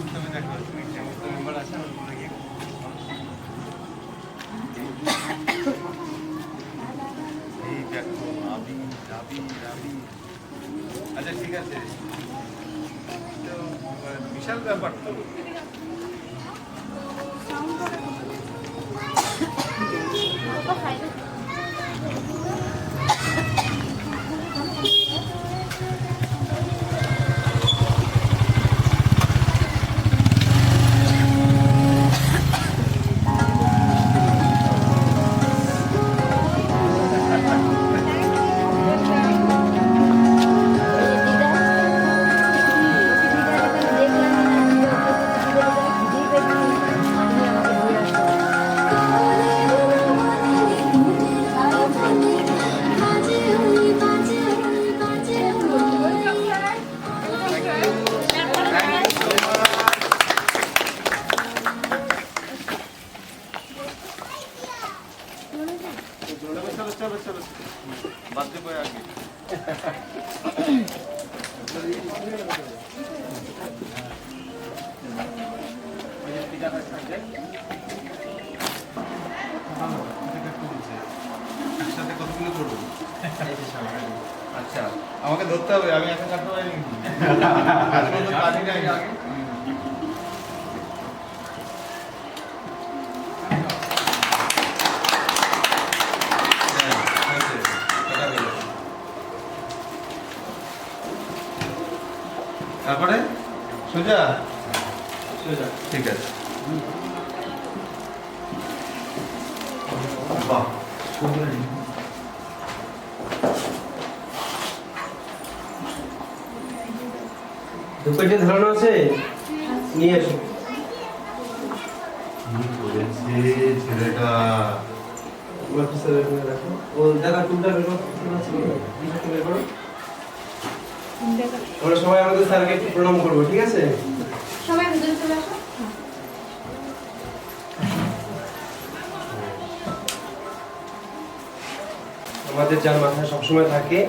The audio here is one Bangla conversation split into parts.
বাস্তবে দেখো তুমি সমস্ত মেম্বার আছে এই দেখো আবি রাবি রাবি আচ্ছা ঠিক আছে তো বিশাল ব্যাপার তো বাদে পড়ে আগে একসাথে কতগুলো করবো আচ্ছা আমাকে ধরতে হবে আমি একা কাটতে পারিনি কাজই নাই আগে তারপরে সোজা সোজা ঠিক আছে বাহ সুন্দর দুপাশে ধরানো আছে নিয়ে এসো ছেলেটা ও দেখা টুলটা বের করো আমরা সবাই আমাদের স্যারকে একটু প্রণাম করবো ঠিক আছে সবাই ভিতরে চলে আসো আমাদের যার মাথায় সবসময় থাকে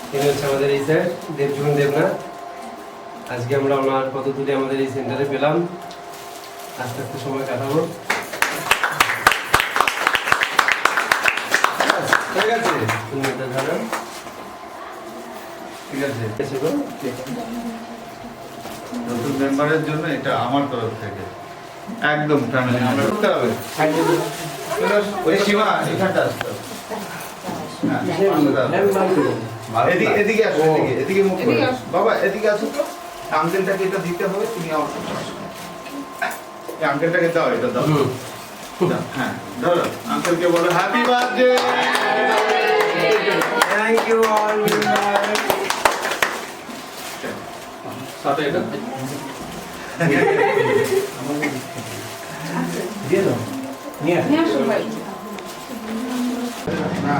তিনি হচ্ছে আমাদের এই স্যার দেবজীবন দেবনাথ আজকে আমরা ওনার পদ্ধতিতে আমাদের এই সেন্টারে পেলাম আস্তে আস্তে সময় কাটাবো ঠিক আছে তুমি এটা ধরো ঠিক আছে এসে গো নতুন মেম্বারের জন্য এটা আমার তরফ থেকে একদম ফ্যামিলি আমরা করতে হবে ওই সীমা এখানটা আসতে হবে এদিকে এদিকে আসো এদিকে এদিকে মুখ করে বাবা এদিকে আসো তো আঙ্কেলটাকে এটা দিতে হবে তুমি আমার সাথে আসো এই আঙ্কেলটাকে দাও এটা দাও দাও, হ্যাঁ ধরো আঙ্কেলকে বলো happy birthday thank you all সাথে এটা দিয়ে দাও নিয়ে নিয়ে আসো ভাই না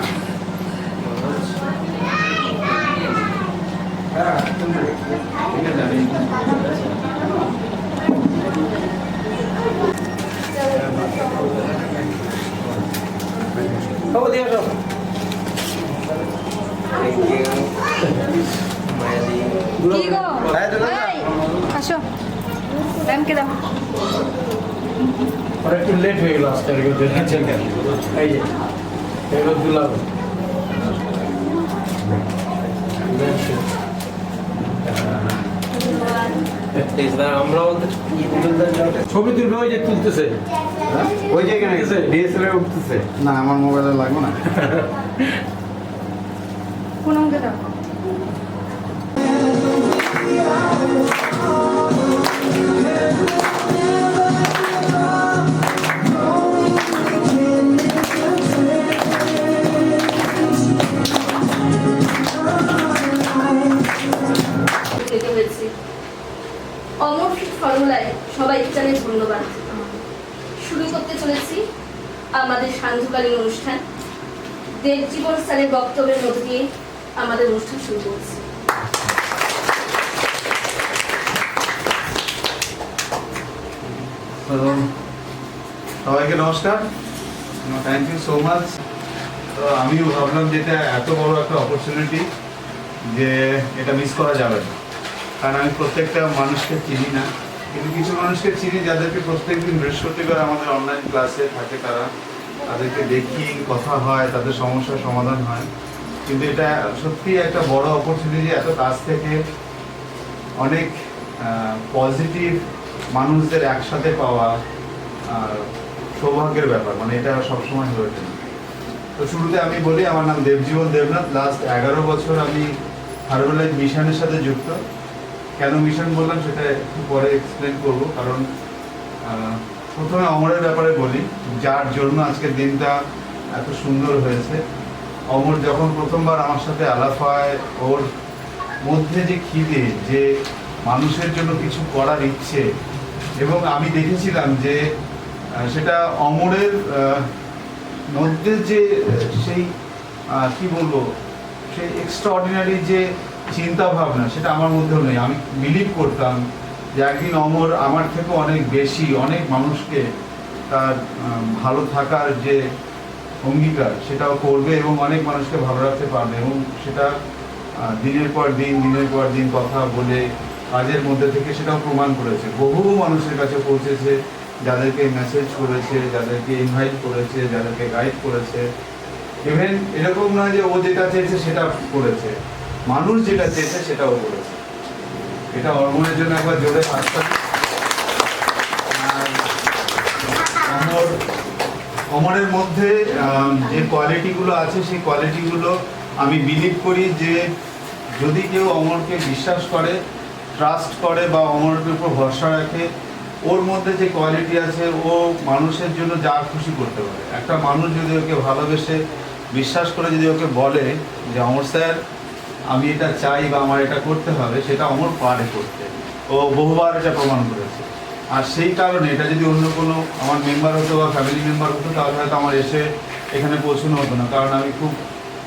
খাবো দিয়ে আসো থ্যাংক ইউ মায়াদি কি গো ভাই আসো ম্যামকে দাও আর একটু লেট হয়ে গেল আজকে এই যে এগুলো দিলাম ছবি তুলবে ওই যে তুলতেছে ওই যে এখানে ডিএসএলআর উঠতেছে না আমার মোবাইলে লাগবে না কোন অঙ্কে দাও অমর ফর্মুলায় সবাইকে জানাই ধন্যবাদ শুরু করতে চলেছি আমাদের সান্ধ্যকালীন অনুষ্ঠান দেবজীবন স্যারের বক্তব্যের মধ্য দিয়ে আমাদের অনুষ্ঠান শুরু করছি সবাইকে নমস্কার থ্যাংক ইউ সো মাচ তো আমিও ভাবলাম যে এটা এত বড় একটা অপরচুনিটি যে এটা মিস করা যাবে না কারণ আমি প্রত্যেকটা মানুষকে চিনি না কিন্তু কিছু মানুষকে চিনি যাদেরকে প্রত্যেকদিন বৃহস্পতিবার আমাদের অনলাইন ক্লাসে থাকে, তাদেরকে দেখি, কথা হয়, তাদের সমস্যার সমাধান হয়। কিন্তু এটা সত্যি একটা বড় অপরচুনিটি, এত কাছ থেকে অনেক পজিটিভ মানুষদের একসাথে পাওয়া সৌভাগ্যের ব্যাপার, মানে এটা সবসময় হয়ে ওঠে না। তো শুরুতে আমি বলি, আমার নাম দেবজীবন দেবনাথ। লাস্ট 11 বছর আমি হার্বালাইফ মিশনের সাথে যুক্ত। কেন মিশন বললাম সেটা একটু পরে এক্সপ্লেন করবো। কারণ প্রথমে অমরের ব্যাপারে বলি, যার জন্য আজকের দিনটা এত সুন্দর হয়েছে। অমর যখন প্রথমবার আমার সাথে আলাপ হয়, ওর মধ্যে যে খিদে, যে মানুষের জন্য কিছু করার ইচ্ছে, এবং আমি দেখেছিলাম যে সেটা অমরের মধ্যে যে সেই কি বলবো, সেই এক্সট্রাঅর্ডিনারি যে চিন্তা ভাবনা, সেটা আমার মধ্যেও নেই। আমি বিলিভ করতাম যে একদিন অমর আমার থেকে অনেক বেশি, অনেক মানুষকে তার ভালো থাকার যে অঙ্গীকার সেটাও করবে এবং অনেক মানুষকে ভালো রাখতে পারবে। এবং সেটা দিনের পর দিন কথা বলে কাজের মধ্যে থেকে সেটাও প্রমাণ করেছে। বহু মানুষের কাছে পৌঁছেছে, যাদেরকে মেসেজ করেছে, যাদেরকে ইনভাইট করেছে, যাদেরকে গাইড করেছে। ইভেন এরকম নয় যে ও যেটা চেয়েছে সেটা করেছে, মানুষ যেটা চেয়েছে সেটাও করেছে। এটা অমরের জন্য একবার জোরে হাততালি। অমরের মধ্যে যে কোয়ালিটিগুলো আছে, সেই কোয়ালিটিগুলো আমি বিলিভ করি যে যদি কেউ অমরকে বিশ্বাস করে, ট্রাস্ট করে বা অমরের উপর ভরসা রাখে, ওর মধ্যে যে কোয়ালিটি আছে, ও মানুষের জন্য যা খুশি করতে পারে। একটা মানুষ যদি ওকে ভালোবেসে বিশ্বাস করে যদি ওকে বলে যে অমর স্যার আমি এটা চাই বা আমার এটা করতে হবে, সেটা অমর পারে করতে। ও বহুবার এটা প্রমাণ করেছে। আর সেই কারণে এটা যদি অন্য কোনো আমার মেম্বার হতো বা ফ্যামিলি মেম্বার হতো, তাহলে হয়তো আমার এসে এখানে পৌঁছানো হতো না। কারণ আমি খুব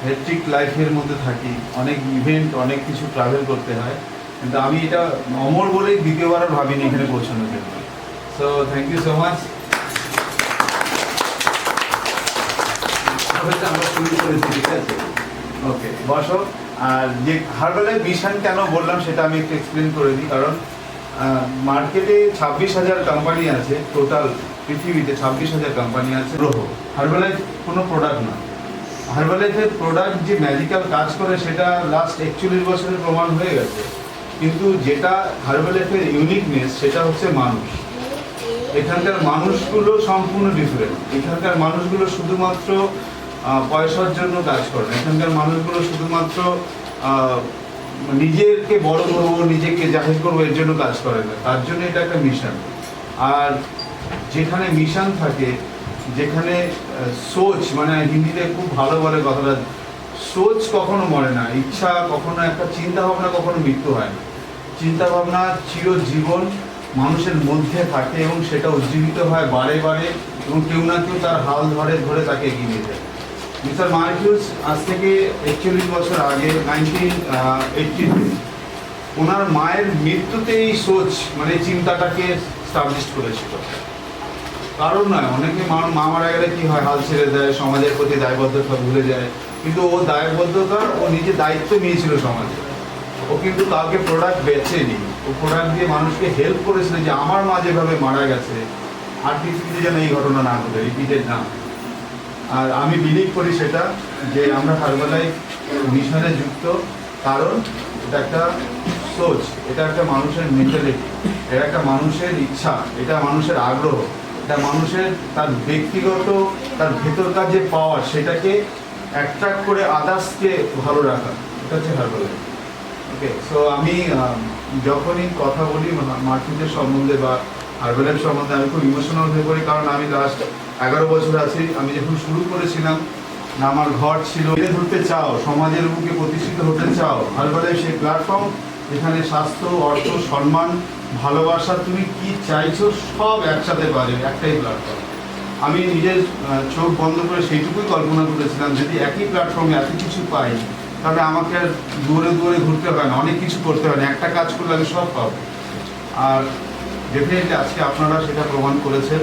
হেক্টিক লাইফের মধ্যে থাকি, অনেক ইভেন্ট, অনেক কিছু ট্রাভেল করতে হয়। কিন্তু আমি এটা অমর বলেই দ্বিতীয়বার ভাবিনি এখানে পৌঁছানোর জন্য। So thank you so much. আমরা শুরু করেছি, ঠিক আছে? ওকে, বসো। আর যে হার্বালাইফ মিশন কেন বললাম সেটা আমি একটু এক্সপ্লেন করে দিই। কারণ মার্কেটে 26,000 কোম্পানি আছে, টোটাল পৃথিবীতে 26,000 কোম্পানি আছে। গ্রহ হার্বালাইফ কোনো প্রোডাক্ট না। হার্বালাইফের প্রোডাক্ট যে ম্যাজিক্যাল কাজ করে সেটা লাস্ট 41 বছরের প্রমাণ হয়ে গেছে। কিন্তু যেটা হার্বালাইফের ইউনিকনেস সেটা হচ্ছে মানুষ। এখানকার মানুষগুলো সম্পূর্ণ ডিফারেন্ট। এখানকার মানুষগুলো শুধুমাত্র পয়সার জন্য কাজ করে না। এখানকার মানুষগুলো শুধুমাত্র নিজেকে বড় করবো, নিজেকে জাহির করবো এর জন্য কাজ করে না। তার জন্য এটা একটা মিশন। আর যেখানে মিশন থাকে, যেখানে সোচ, মানে হিন্দিতে খুব ভালো বলে কথাটা, সোচ কখনো মরে না, ইচ্ছা কখনো, একটা চিন্তা ভাবনা কখনো মৃত্যু হয় না। চিন্তা ভাবনা চিরজীবন মানুষের মধ্যে থাকে এবং সেটা উজ্জীবিত হয় বারে বারে, এবং কেউ না কেউ তার হাল ধরে তাকে এগিয়ে নিয়ে যায়। মিস্টার মার্কিউস আজ থেকে 41 বছর আগে 1980 ওনার মায়ের মৃত্যুতে এই সোচ, মানে চিন্তাটাকে স্টাবলিশ করেছিল। কারণ নয়, অনেকে মা মারা গেলে কি হয়, হাল ছেড়ে দেয়, সমাজের প্রতি দায়বদ্ধতা ভুলে যায়। কিন্তু ও দায়বদ্ধতা, ও নিজে দায়িত্ব নিয়েছিল সমাজে। ও কিন্তু কাউকে প্রোডাক্ট বেচেনি, ও প্রোডাক্ট দিয়ে মানুষকে হেল্প করেছিল যে আমার মা যেভাবে মারা গেছে আর পৃথিবীতে যেন এই ঘটনা না ঘটে, রিপিটেড না। আর আমি বিলিভ করি সেটা, যে আমরা হার্বালাইফ মিশনে যুক্ত কারণ এটা একটা সোচ, এটা একটা মানুষের মেন্টালিটি, এটা একটা মানুষের ইচ্ছা, এটা মানুষের আগ্রহ, এটা মানুষের তার ব্যক্তিগত, তার ভেতরকার যে পাওয়ার, সেটাকে অ্যাট্রাক্ট করে আদার্সকে ভালো রাখা, এটা হচ্ছে হার্বালাইফ। ওকে, সো আমি যখনই কথা বলি মার্কেটের সম্বন্ধে বা হার্বালাইফ সম্বন্ধে, আমি খুব ইমোশনাল হয়ে পড়ি। কারণ আমি লাস্ট 11 বছর আছি। আমি যখন শুরু করেছিলাম, না আমার ঘর ছিল, মেরে ধরতে চাও, সমাজের বুকে প্রতিষ্ঠিত হতে চাও, হার্বালাইফ সেই প্ল্যাটফর্ম যেখানে স্বাস্থ্য, অর্থ, সম্মান, ভালোবাসা, তুমি কি চাইছো সব একসাথে পাবে, একটাই প্ল্যাটফর্ম। আমি নিজের চোখ বন্ধ করে সেইটুকুই কল্পনা করেছিলাম, যদি একই প্ল্যাটফর্মে এত কিছু পাই, তাহলে আমাকে আর দূরে ঘুরতে হয় না, অনেক কিছু করতে হয় না, একটা কাজ করলে আমি সব পাবো। আর ডেফিনেটলি আজকে আপনারা সেটা প্রমাণ করেছেন,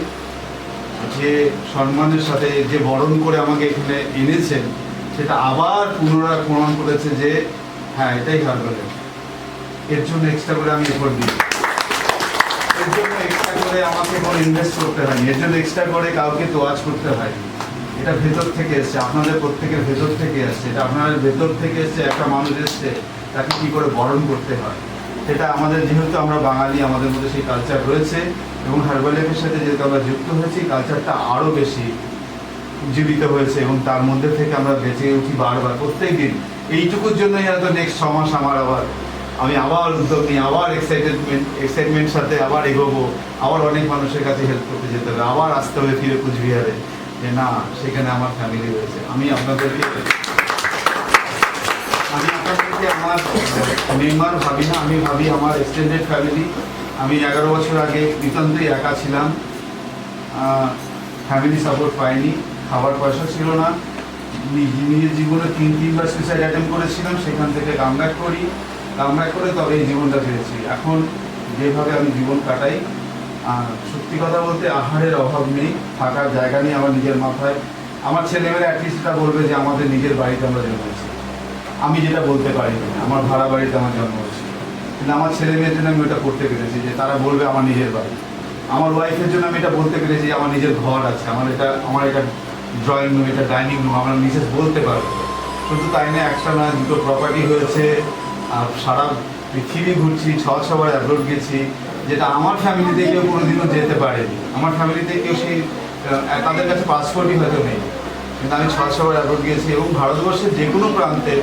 যে সম্মানের সাথে যে বরণ করে আমাকে এখানে এনেছেন, সেটা আবার পুনরায় প্রমাণ করেছে যে হ্যাঁ, এটাই হার্বালাইফ। এর জন্য এক্সট্রা করে আমি এফোর্ট দিই। এর জন্য এক্সট্রা করে আমাকে কোনো ইনভেস্ট করতে হয়নি, এর জন্য এক্সট্রা করে কাউকে তোয়াজ করতে হয়নি। এটা ভেতর থেকে এসছে, আপনাদের প্রত্যেকের ভেতর থেকে এসছে, এটা আপনাদের ভেতর থেকে এসছে। একটা মানুষ এসছে, তাকে কী করে বরণ করতে হয় সেটা আমাদের, যেহেতু আমরা বাঙালি, আমাদের মধ্যে সেই কালচার রয়েছে এবং হার্বালাইফের সাথে যেহেতু আমরা যুক্ত হয়েছি, কালচারটা আরও বেশি জীবিত হয়েছে এবং তার মধ্যে থেকে আমরা বেঁচে উঠি বারবার প্রত্যেক দিন। এইটুকুর জন্যই হয়তো নেক্সট 6 মাস আমি আবার উদ্যোগ নিই, আবার এক্সাইটমেন্ট সাথে আবার এগোবো, আবার অনেক মানুষের কাছে হেল্প করতে যেতে হবে, আবার আসতে হবে ফিরে কুচবিহারে, যে না সেখানে আমার ফ্যামিলি রয়েছে। আমি আপনাদেরকে আমার মেম্বার ভাবি না, আমি ভাবি আমার এক্সটেন্ডেড ফ্যামিলি। আমি 11 বছর আগে নিতান্তই একা ছিলাম, ফ্যামিলি সাপোর্ট পাইনি, খাবার পয়সা ছিল না, নিজের জীবনে 3বার সুইসাইড অ্যাটেম্প করেছিলাম, সেখান থেকে কামব্যাক করে তবে এই জীবনটা পেয়েছি। এখন যেভাবে আমি জীবন কাটাই, সত্যি কথা বলতে আহারের অভাব নেই, থাকার জায়গা নেই আমার নিজের মাথায়। আমার ছেলেমেয়েরা অ্যাটলিস্ট এটা বলবে যে আমাদের নিজের বাড়িতে আমরা জন্মেছি। আমি যেটা বলতে পারি না, আমার ভাড়া বাড়িতে আমার জন্ম হয়েছে, কিন্তু আমার ছেলে মেয়ের জন্য আমি ওটা করতে পেরেছি যে তারা বলবে আমার নিজের বাড়ি। আমার ওয়াইফের জন্য আমি এটা বলতে পেরেছি যে আমার নিজের ঘর আছে, আমার এটা ড্রয়িং রুম, এটা ডাইনিং রুম, আমার মিসেস বলতে পারবে। শুধু তাই না, একটা না 2টো প্রপার্টি হয়েছে, আর সারা পৃথিবী ঘুরছি, 6বার অ্যাব্রোড গেছি, যেটা আমার ফ্যামিলিতে কেউ কোনোদিনও যেতে পারেনি। আমার ফ্যামিলিতে কেউ সেই তাদের কাছে পাসপোর্টই হয়তো নেই, কিন্তু আমি 6বার অ্যাব্রোড গিয়েছি এবং ভারতবর্ষের যে কোনো প্রান্তে,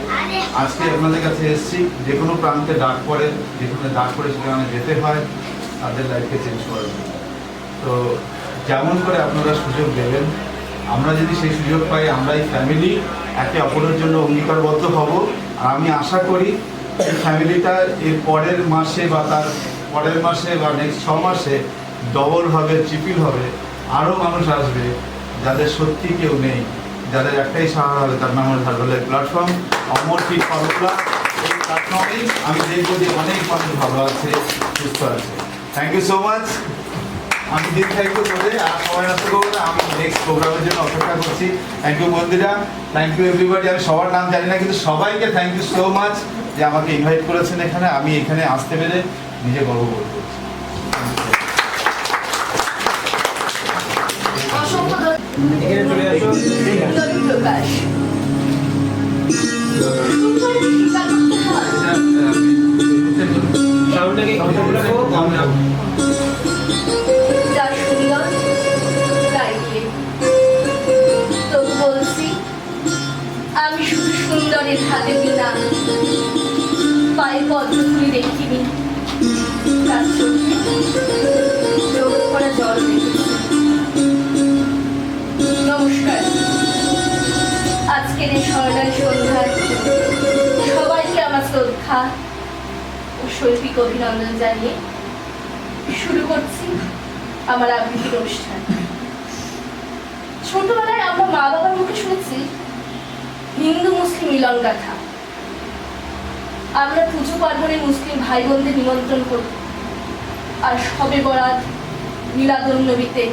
আজকে আপনাদের কাছে এসেছি, যে কোনো প্রান্তে ডাক পড়ে, যেখানে ডাক পড়ে সেখানে যেতে হয় তাদের লাইফকে চেঞ্জ করার জন্য। তো যেমন করে আপনারা সুযোগ দেবেন, আমরা যদি সেই সুযোগ পাই, আমরা এই ফ্যামিলি একে অপরের জন্য অঙ্গীকারবদ্ধ হব। আর আমি আশা করি এই ফ্যামিলিটা এর পরের মাসে বা তার পরের মাসে বা নেক্সট 6 মাসে ডবল হবে, ট্রিপল হবে, আরও মানুষ আসবে যাদের সত্যি কেউ নেই, যাদের একটাই সাহায্য হবে, তার নাম হল হার্বালাইফ প্ল্যাটফর্ম, অমর ফিট ফর্মুলা। এই প্ল্যাটফর্মেই আমি দেখবো যে অনেক মানুষ ভালো আছে, সুস্থ আছে। Thank you so much. আমি দিন থাকবো তোদের, আর সবাই নষ্ট করবো না, আমি নেক্সট প্রোগ্রামের জন্য অপেক্ষা করছি। থ্যাংক ইউ বন্ধুরা, থ্যাংক ইউ এভরিবডি। আমি সবার নাম জানি না, কিন্তু সবাইকে থ্যাংক ইউ সো মাচ যে আমাকে ইনভাইট করেছেন এখানে। আমি এখানে আসতে পেরে নিজে গর্ব বোধ করছি। এখানে চলে আসো। প্রকাশ সাউন্ডটাকে কন্ট্রোল রাখো। যা সুন্দর তাই দিয়ে। তবু বলছি, আমি শুধু সুন্দরের হাতে বিনা পায়ে পদ্মফুলি দেখিনি, তার চোখে চোখ পড়া জল দেখেছি। নমস্কার। আজকের এই স্বর্ণালী সন্ধ্যায় সবাইকে আমার শ্রদ্ধা ও শৈল্পিক অভিনন্দন জানিয়ে শুরু করছি আমার আবৃত্তির অনুষ্ঠান। ছোটবেলায় আমরা মা বাবার মুখে শুনেছি হিন্দু মুসলিম মিলন গাথা। আমরা পুজো পার্বণে মুসলিম ভাই বোনদের নিমন্ত্রণ করি, আর শবে বরাত, মিলাদুন নবীতে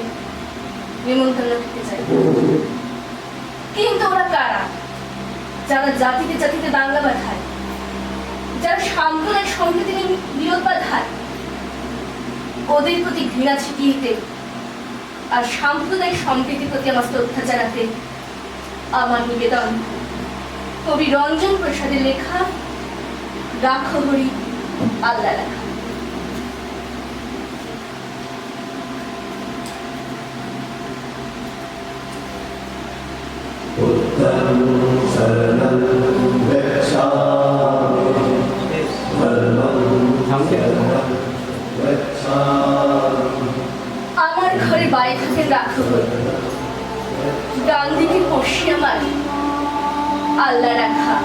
নিমন্ত্রণ করতে চাই। কিন্তু ওরা কারা? যারা জাতিতে জাতিতে দাঙ্গা বাঁধায়, যারা সাম্প্রদায়িক সম্প্রীতি বিরোধ বাঁধায়, ওদের প্রতি ঘৃণা ছিটিয়ে আর সাম্প্রদায়িক সম্প্রীতির প্রতি আমার শ্রদ্ধা জানাতে আমার নিবেদন কবি রঞ্জন প্রসাদের লেখা রাখো হরি আল্লাহ রাখা। আমার ঘরে বাইরে থাকেন রাখো হরি, ডান দিকে পড়শি আমার আল্লাহ রাখা।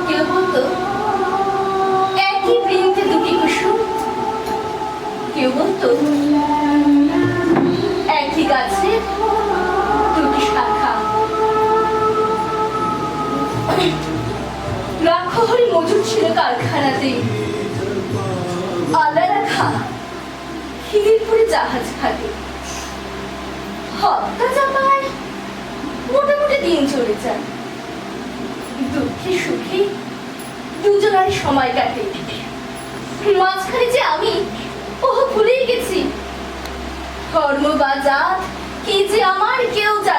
কেউ বলতো একই বৃন্তে দুটি কুসুম, কেউ বলতো একই গাছে দুটি শাখা। রাখো হরি মজুদ ছিল কারখানাতে, আল্লাহ রাখা খিদিরপুরে জাহাজ ঘাটে। হত্যা চাপায় মোটামুটি দিন চলে যায়, দুঃখে সুখে দুজনের সময় কাটে। মাঝখানে যে আমি ও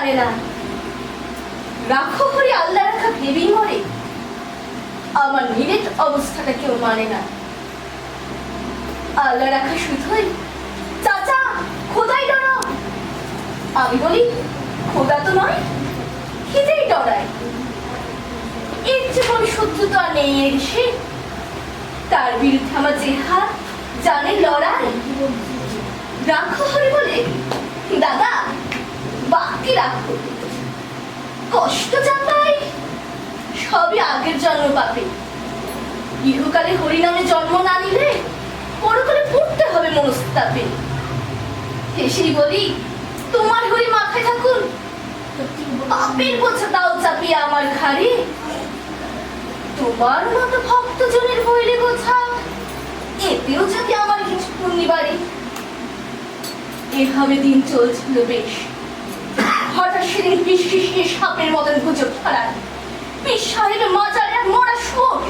জানে না রাখো হরি আল্লাহ রাখা ভেবেই মরে। আমার নিরেট অবস্থাটা কেউ মানে না। আল্লাহ রাখা শুধুই চাচা খোদাই ডরা। আমি বলি খোদা তো নয়, খিদেই ডরায়। এর যে কোনো শত্রু তো আর নেই এর সে, তার বিরুদ্ধে আমার যে হাত জানে লড়াই। রাখো হরি বলে দাদা বাকি রাখো, কষ্ট যা পাই সবই আগের জন্ম পাবে। ইহকালে হরি নামে জন্ম না নিলে পরকালে পড়তে হবে মনস্তাপে। এসেই বলি তোমার হরি মাথায় থাকুন, পাপের বোঝা দাও চাপিয়ে আমার ঘাড়ে। তোমার মতো ভক্তজনের বইলে বোঝা এতেও যদি আমার কিছু পূর্ণিবারে। এভাবে দিন চলছিল বেশ। হঠাৎ সেদিন বৃষ্টি সাপের মতন গুজব ছড়ায় পীর সাহেবের মাজারে আর মরা শোক।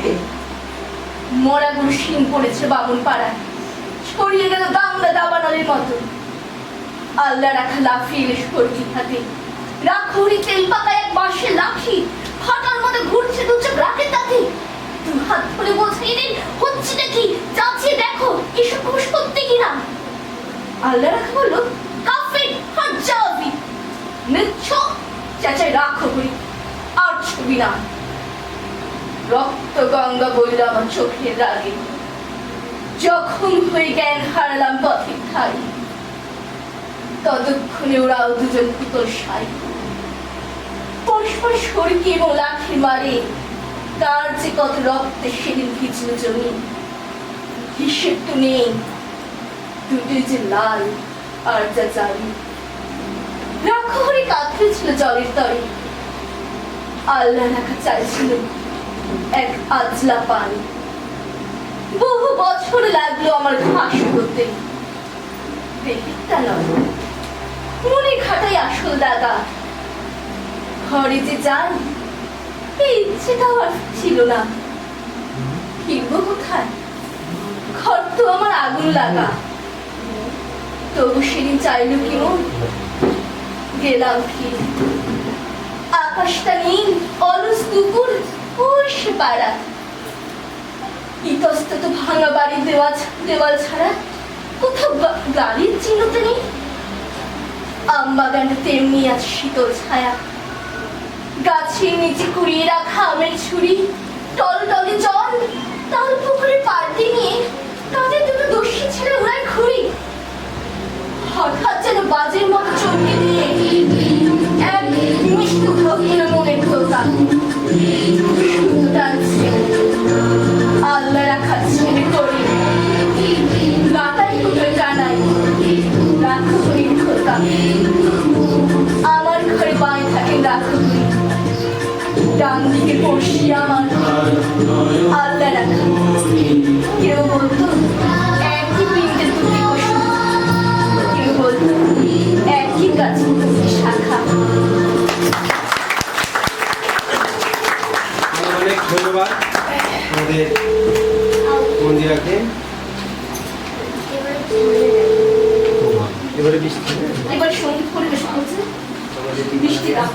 মরা গুরু শিং পড়েছে বামুন পাড়ায়, ছড়িয়ে গেল গামলা দাবানলের মতো। আল্লাহ রাখা লাফিয়ে এলে সর্দি হাতে, রাখুরি তেল পাকায় এক বাঁশের লাঠি ফাটার মতো ঘুরছে দু চোখ রাখে তাতে। দু হাত ধরে বোঝাই দিন হচ্ছে নাকি, যাচিয়ে দেখো এসব খবর সত্যি কিনা। আল্লাহ রাখা বললো কাফের হাজ্জাবি নিচ্ছ চাচাই রাখো হরি আর ছবি না। রক্ত গঙ্গা বইল আমার চোখের রাগে, যখন হয়ে জ্ঞান হারালাম পথের ধারে। ততক্ষণে ওরাও দুজন পুতল সাই পরস্পর সরকি এবং লাঠির মারে। কার যে কত রক্তে সেদিন ভিজল জমি, হিসেব তো নেই। দুটোই যে লাল আর যা জানি। রাখো হরি কাঁদতেছিল জলের তরে, আল্লাহ রাখা চাইছিল এক আজলা পানি। বহু বছর লাগলো আমার ঘাস হতে, দেখিটা নয় মনে খাটাই আসল দাগা। ঘরে যে যাই এই ইচ্ছেটাও আর ছিল না। ফিরবো কোথায়, ঘর তো আমার আগুন লাগা। তবু সেদিন চাইল কি মন, গেলাম ফিরে। আকাশটা নীল অলস দুপুর ওই সে পাড়া। ইতস্তত ভাঙা বাড়ির দেওয়াল ছাড়া কোথাও গাড়ির চিহ্ন তো নেই। আমবাগানটা তেমনি আছে শীতল ছায়া, গাছের নিচে কুড়িয়ে রাখা আমের ছুরি, টল টলে জল, তাল পুকুরে পাল্টি নিয়ে তাদের দুটো দস্যি ছেলে উড়ায় ঘুরি। হঠাৎ যেন বাজের মতো চমকে দিয়ে এক মিষ্টি ধরল মনের ধোকা। শুধু টানছে আল্লাহ রাখা ছেলে করি, লাটাই কোথায় টানাই রাখো হরির ধোকা। আমার ঘরে বাঁয়ে থাকেন রাখো হরি, ডান দিকে পড়শি আমার আল্লাহ রাখা। কেউ বলতো একই পিণ্ডে দুটি কুসুম, কেউ বলতো একই গাছে দুটি শাখা। অনেক ধন্যবাদ আমাদের মন্দিরাকে। এবারে বৃষ্টি, এবার সঙ্গীত পরিবেশন করছে বৃষ্টি রাত।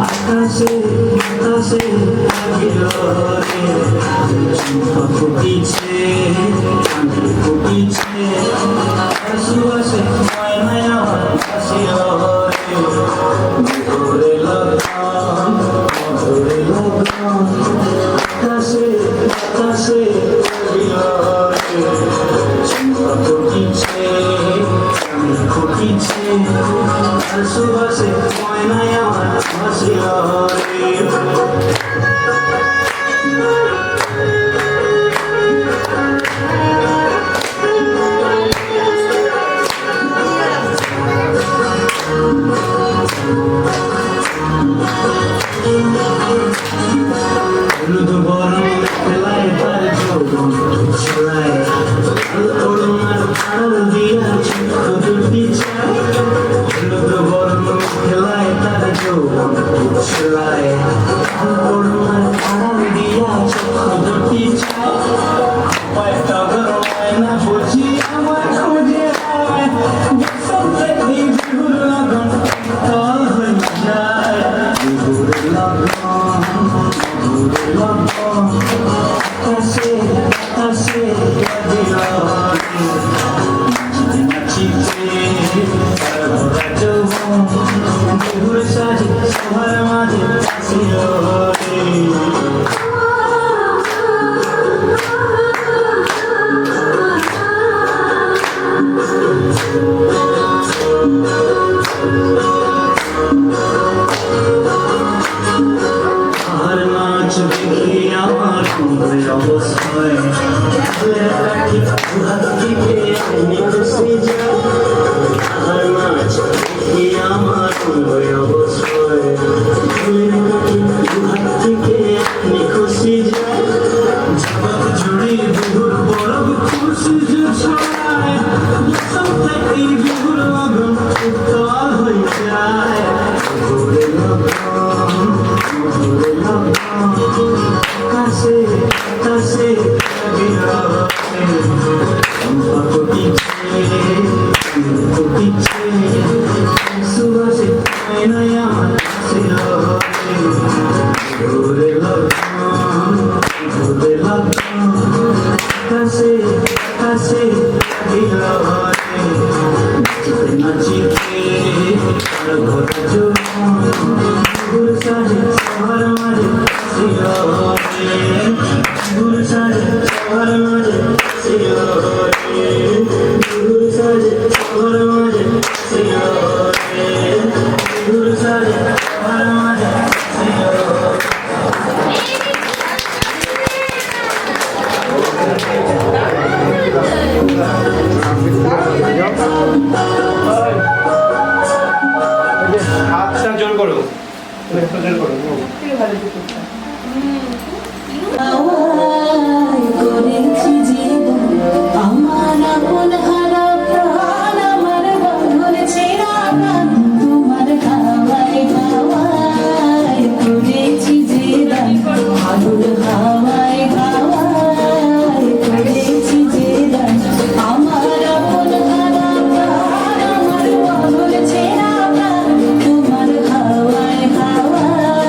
আকাশে আকাশে চম্পা ফুটিছে চাঁদ ফুটিছে সুবাসে ময়নায় আমার হাসিল মধুরে লগন মধুরে লগন আকাশে আকাশে চম্পা ফুটিছে চাঁদ ফুটিছে সুবাসে ময়নায় আমার হাসিল হলুদ বরণ খেলায় তার যৌবন ছড়ায় ওড়নার আড়াল দিয়া ছোট দুটি চায় হলুদ বরণ খেলায় তার যৌবন ছড়ায় ওড়নার আড়াল দিয়া ছোট দুটি চায় কয়েকটা গরমায় না বুঝি আমার খোঁজে হয় সব দেখি বিহুর লগন তল হয়ে যায় বিহুর লগন আকাশে আকাশে নাচিতে ভরা যৌবন বিহুর সাজে সবার মাঝে আসিল আর নাচ দেখি আমার মনের অবস্থায় হাত থেকে আমি খুশি যাই আর নাচ দেখি আমার মনের অবস্থায় হাত থেকে আমি খুশি যাই জগৎ জুড়ে বিহুর বরফ খুশি যে ছড়ায় সব থেকে বিহুর লগন উত্তাল হয়ে যায় ঘুরে লগন ঘুরে লগন আকাশে আকাশে চম্পা ফুটিছে ফুটিছে সুবাসে ময়নায় আমার হাসিল ঘুরে লগন ঘুরে লগন আকাশে আকাশে নাচিতে নাচিতে ভরা যৌবন বিহুর সাজে সবার মাঝে আসিল বিহুর সাজে সবার মাঝে আসিল বিহুর সাজে সবার মাঝে আসিল বিহুর সাজে সবার মাঝে আসিল হাতটা জোর করো একটু জোর করো করেছি জীবন আমার আপন হারা প্রাণ আমার বন্ধুর ছেঁড়া প্রাণ তোমার হাওয়ায় হাওয়ায় করেছি জীবন আগুন হাওয়ায় হাওয়ায় করেছি জীবন আমার আপন হারা প্রাণ আমার বন্ধুর ছেঁড়া প্রাণ তোমার হাওয়ায় হাওয়ায়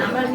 আমার